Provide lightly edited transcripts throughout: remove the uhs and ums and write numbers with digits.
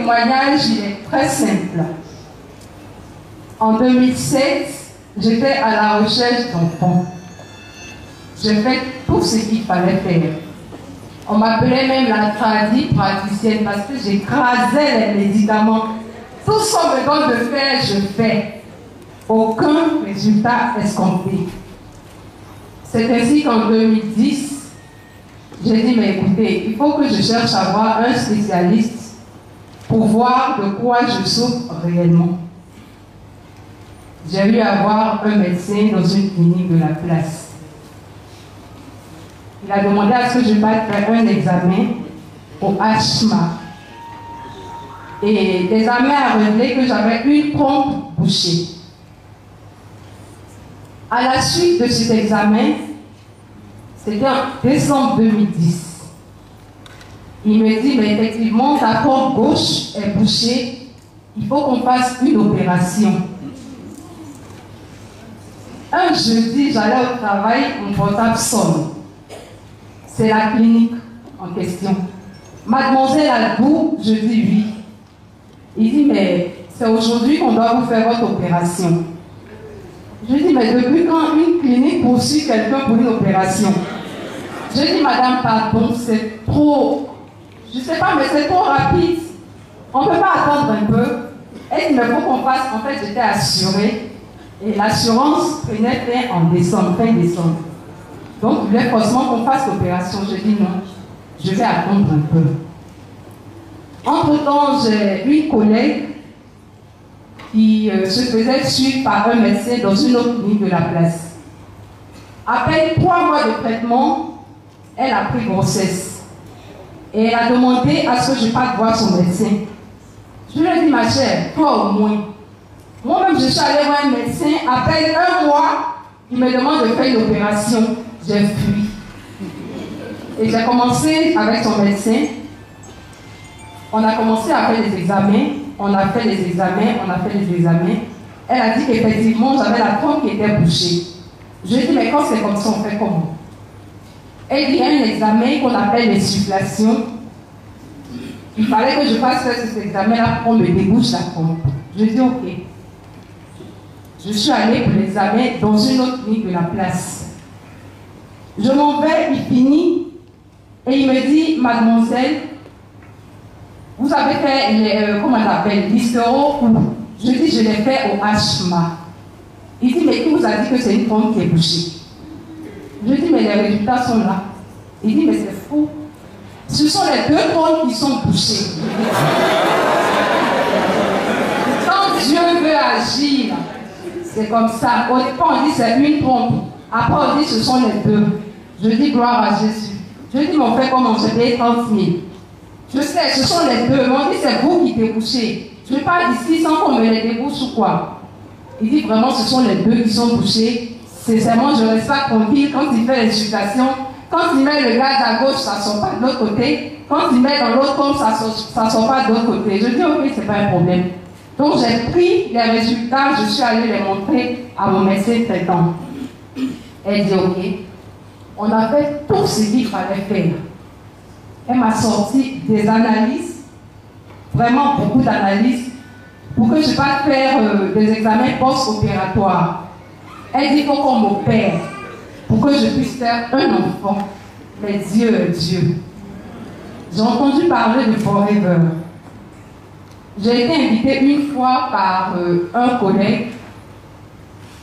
témoignage, il est très simple. En 2007, j'étais à la recherche d'enfants. J'ai fait tout ce qu'il fallait faire. On m'appelait même la praticienne parce que j'écrasais les médicaments. Tout ce qu'on me donne de faire, je fais. Aucun résultat escompté. C'est ainsi qu'en 2010, j'ai dit, mais écoutez, il faut que je cherche à avoir un spécialiste pour voir de quoi je souffre réellement. J'ai eu à voir un médecin dans une clinique de la place. Il a demandé à ce que je parte faire un examen au HMA. Et l'examen a révélé que j'avais une trompe bouchée. À la suite de cet examen, c'était en décembre 2010. Il me dit, mais effectivement, ta trompe gauche est bouchée, il faut qu'on fasse une opération. Un jeudi, j'allais au travail, mon portable sonne. C'est la clinique en question. Mademoiselle Albou, je dis oui. Il dit, mais c'est aujourd'hui qu'on doit vous faire votre opération. Je dis, mais depuis quand une clinique poursuit quelqu'un pour une opération? Je dis, madame, pardon, c'est trop... Je ne sais pas, mais c'est trop rapide. On ne peut pas attendre un peu. Et il me faut qu'on fasse... En fait, j'étais assurée. Et l'assurance prenait fin en décembre, fin décembre. Donc, il voulait forcément qu'on fasse l'opération. Je dis non, je vais attendre un peu. Entre-temps, j'ai une collègue qui se faisait suivre par un médecin dans une autre clinique de la place. Après 3 mois de traitement, elle a pris grossesse. Et elle a demandé à ce que je parte voir son médecin. Je lui ai dit, ma chère, toi au moins. Moi-même, je suis allée voir un médecin. Après 1 mois, il me demande de faire une opération. J'ai fui. Et j'ai commencé avec son médecin. On a commencé à faire les examens. On a fait les examens. On a fait les examens. Elle a dit qu'effectivement, j'avais la trompe qui était bouchée. Je lui ai dit, mais quand c'est comme ça, on fait comment? Elle dit, il y a un examen qu'on appelle l'insufflation. Il fallait que je fasse cet examen-là pour qu'on me débouche la trompe. Je dis, ok. Je suis allée pour l'examen dans une autre clinique de la place. Je m'en vais, il finit, et il me dit, mademoiselle, vous avez fait, comment on appelle, l'histéro ou? Je dis, je l'ai fait au HMA. Il dit, mais qui vous a dit que c'est une trompe qui est bouchée? Je dis, mais les résultats sont là. Il dit, mais c'est faux. Ce sont les 2 trompes qui sont bouchées. Quand Dieu veut agir, c'est comme ça. Au départ, on dit c'est une trompe. Après, on dit ce sont les 2. Je dis gloire à Jésus. Je dis, mais on fait comment? Je paye 30 000. Je sais, ce sont les 2. Mais on dit c'est vous qui débouchez. Je parle ici sans qu'on me les débouche ou quoi. Il dit vraiment ce sont les 2 qui sont bouchés. Sincèrement, je ne reste pas tranquille quand il fait l'insufflation. Quand il met le gaz à gauche, ça ne sort pas de l'autre côté. Quand il met dans l'autre pompe, ça ne sort pas de l'autre côté. Je dis, ok, ce n'est pas un problème. Donc, j'ai pris les résultats, je suis allée les montrer à mon médecin traitant. Elle dit, ok. On a fait tout ce qu'il fallait faire. Elle m'a sorti des analyses, vraiment beaucoup d'analyses, pour que je puisse faire des examens post-opératoires. Elle dit, il faut qu'on m'opère pour que je puisse faire un enfant. Mais Dieu est Dieu. J'ai entendu parler de Forever. J'ai été invitée une fois par un collègue.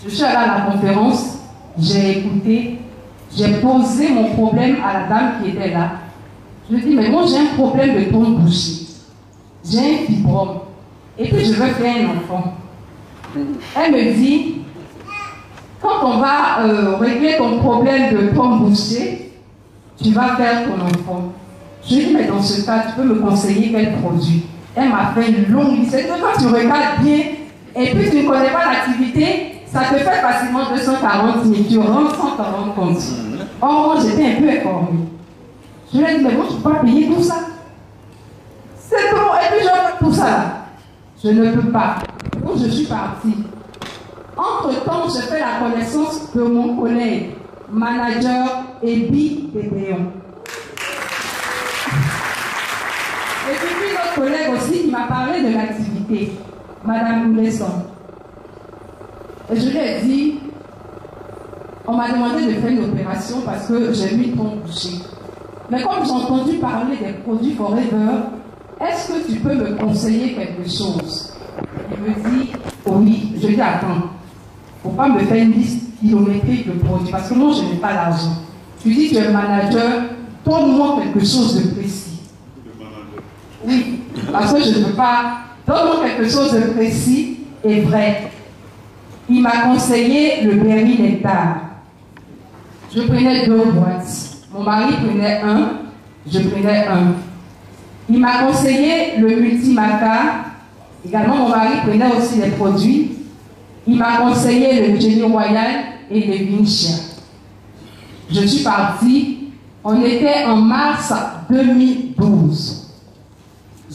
Je suis allée à la conférence, j'ai écouté, j'ai posé mon problème à la dame qui était là. Je lui ai dit, mais moi j'ai un problème de trompe bouchée. J'ai un fibrome. Et puis je veux faire un enfant. Elle me dit, quand on va régler ton problème de trompe bouchée, tu vas faire ton enfant. Je lui ai dit, mais dans ce cas, tu peux me conseiller quel produit? Elle m'a fait une longue liste. C'est que quand tu regardes bien, et puis tu ne connais pas l'activité, ça te fait facilement 240 000. Tu rentres sans t'en rendre compte. Or, moi, j'étais un peu informée. Je lui ai dit, mais moi, je ne peux pas payer tout ça. C'est trop. Et puis, je fais tout ça. Je ne peux pas. Donc, je suis partie. Entre-temps, j'ai fait la connaissance de mon collègue, manager Ebi Bébéon. Et puis, notre collègue aussi qui m'a parlé une activité, Madame Lesson. Et je lui ai dit, on m'a demandé de faire une opération parce que j'ai eu une trompe bouchée. Mais comme j'ai entendu parler des produits Forever, est-ce que tu peux me conseiller quelque chose? Il me dit, oui. Je lui dis, attends, il ne faut pas me faire une liste kilométrique de produits parce que moi, je n'ai pas l'argent. Tu dis, tu es manager, donne-moi quelque chose de précis. Oui, parce que je ne veux pas. Donne-moi quelque chose de précis et vrai. Il m'a conseillé le Berry Nectar. Je prenais 2 boîtes. Mon mari prenait 1, je prenais 1. Il m'a conseillé le Multimaca. Également, mon mari prenait aussi les produits. Il m'a conseillé le Jenny Royal et le Vinci. Je suis partie. On était en mars 2012.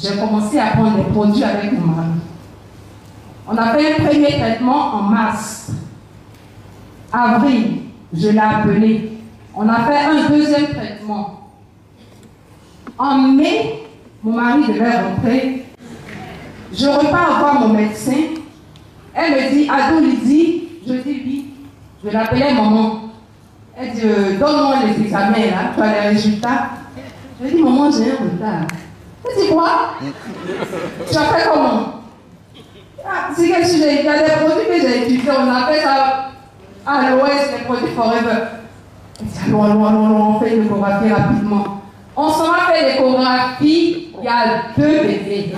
J'ai commencé à prendre des produits avec mon mari. On a fait un premier traitement en mars. Avril, je l'ai appelé. On a fait un deuxième traitement. En mai, mon mari devait rentrer. Je repars voir mon médecin. Elle me dit, Adou Lydie, je dis oui. Je l'appelais maman. Elle dit, donne-moi les examens là, tu as les résultats. Je dis, maman, j'ai un retard. Elle dit quoi? Tu as fait comment? Ah, c'est quel sujet? Il y a des produits que j'ai utilisés, on appelle ça à l'ouest, les produits Forever. Elle dit, allons, on fait une échographie rapidement. On s'en a fait l'échographie, il y a 2 bébés.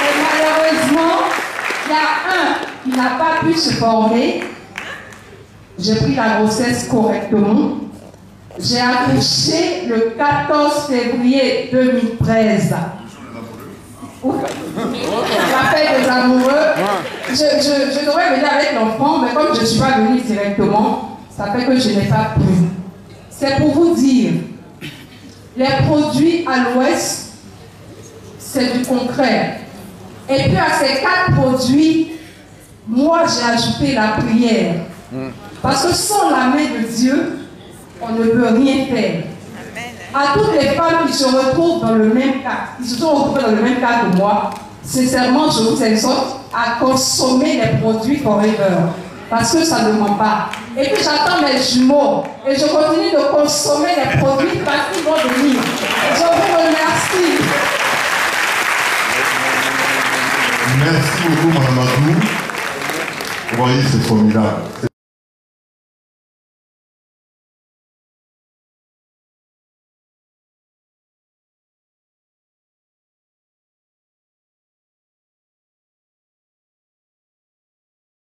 Et malheureusement, il y a un qui n'a pas pu se former. J'ai pris la grossesse correctement. J'ai accouché le 14 février 2013. La fête des amoureux. Je devrais venir avec l'enfant, mais comme je ne suis pas venue directement, ça fait que je n'ai pas pu. C'est pour vous dire, les produits à l'ouest, c'est du concret. Et puis à ces 4 produits, moi j'ai ajouté la prière. Parce que sans la main de Dieu, on ne peut rien faire. À toutes les femmes qui se retrouvent dans le même cas, qui se sont retrouvées dans le même cas que moi, sincèrement, je vous exhorte à consommer les produits Forever. Parce que ça ne ment pas. Et puis j'attends mes jumeaux. Et je continue de consommer les produits parce qu'ils vont venir. Je vous remercie. Merci beaucoup, Mme Adou. Vous voyez, c'est formidable.